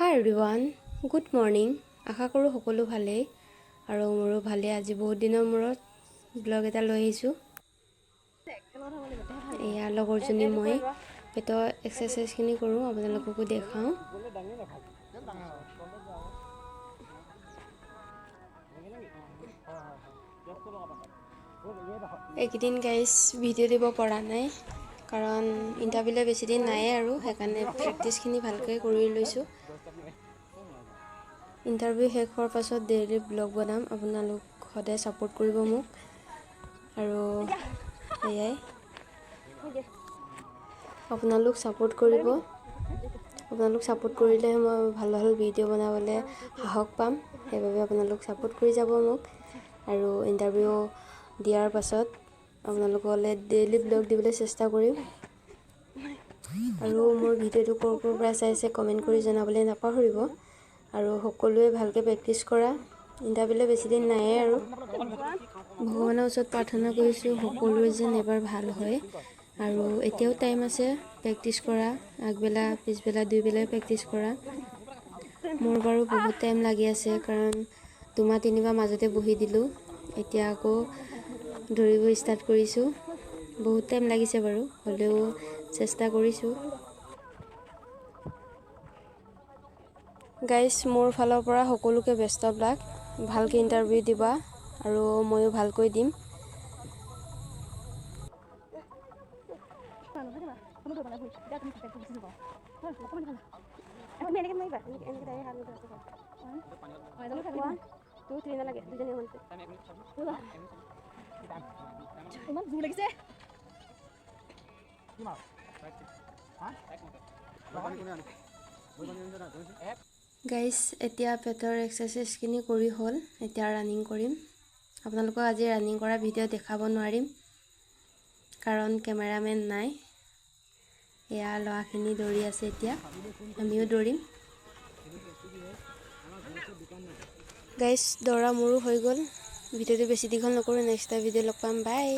হাই everyone, good morning. আশা কৰোঁ সকলো ভালেই আৰু মোৰো ভালেই। আজি বহুত দিনৰ মূৰত ব্লগ এটা লৈ আহিছোঁ। এয়া লগৰজনী মই পেটৰ এক্সাৰচাইজখিনি কৰোঁ, আপোনালোককো দেখাওঁ। এইকেইদিন গাইজ ভিডিঅ' দিব পৰা নাই, কাৰণ ইণ্টাৰভিউলৈ বেছিদিন নাইয়ে আৰু সেইকাৰণে প্ৰেক্টিছখিনি ভালকৈ কৰি লৈছোঁ। ইণ্টাৰভিউ শেষ হোৱাৰ পাছত ডেইলি ব্লগ বনাম। আপোনালোক সদায় ছাপোৰ্ট কৰিব মোক আৰু এয়াই আপোনালোক ছাপোৰ্ট কৰিব। আপোনালোক ছাপোৰ্ট কৰিলেহে মই ভাল ভাল ভিডিঅ' বনাবলৈ সাহস পাম। সেইবাবে আপোনালোক ছাপোৰ্ট কৰি যাব মোক। আৰু ইণ্টাৰভিউ দিয়াৰ পাছত আপোনালোকলৈ ডেইলি ব্লগ দিবলৈ চেষ্টা কৰিম। আৰু মোৰ ভিডিঅ'টো ক'ৰ পৰা চাইছে কমেণ্ট কৰি জনাবলৈ নাপাহৰিব। আৰু সকলোৱে ভালকৈ প্ৰেক্টিছ কৰা, ইণ্টাৰভিউলৈ বেছিদিন নাইয়ে আৰু। ভগৱানৰ ওচৰত প্ৰাৰ্থনা কৰিছোঁ সকলোৰে যেন এবাৰ ভাল হয়। আৰু এতিয়াও টাইম আছে প্ৰেক্টিছ কৰা, আগবেলা পিছবেলা দুইবেলাই প্ৰেক্টিছ কৰা। মোৰ বাৰু বহুত টাইম লাগি আছে, কাৰণ 2-3 মাহ মাজতে বহি দিলোঁ। এতিয়া আকৌ দৌৰিব ষ্টাৰ্ট কৰিছোঁ। বহুত টাইম লাগিছে বাৰু, হ'লেও চেষ্টা কৰিছোঁ। গাইজ, মোৰ ফালৰ পৰা সকলোকে বেষ্ট অফ লাক। ভালকৈ ইণ্টাৰভিউ দিবা আৰু ময়ো ভালকৈ দিম। গাইজ, এতিয়া পেটৰ এক্সাৰচাইজখিনি কৰি হ'ল, এতিয়া ৰানিং কৰিম। আপোনালোকক আজি ৰানিং কৰা ভিডিঅ' দেখাব নোৱাৰিম, কাৰণ কেমেৰামেন নাই। এয়া ল'ৰাখিনি দৌৰি আছে, এতিয়া আমিও দৌৰিম। গাইজ, দৌৰা মোৰো হৈ গ'ল। ভিডিঅ'টো বেছি দীঘল নকৰোঁ, নেক্সট এটা ভিডিঅ' লগ পাম, বাই।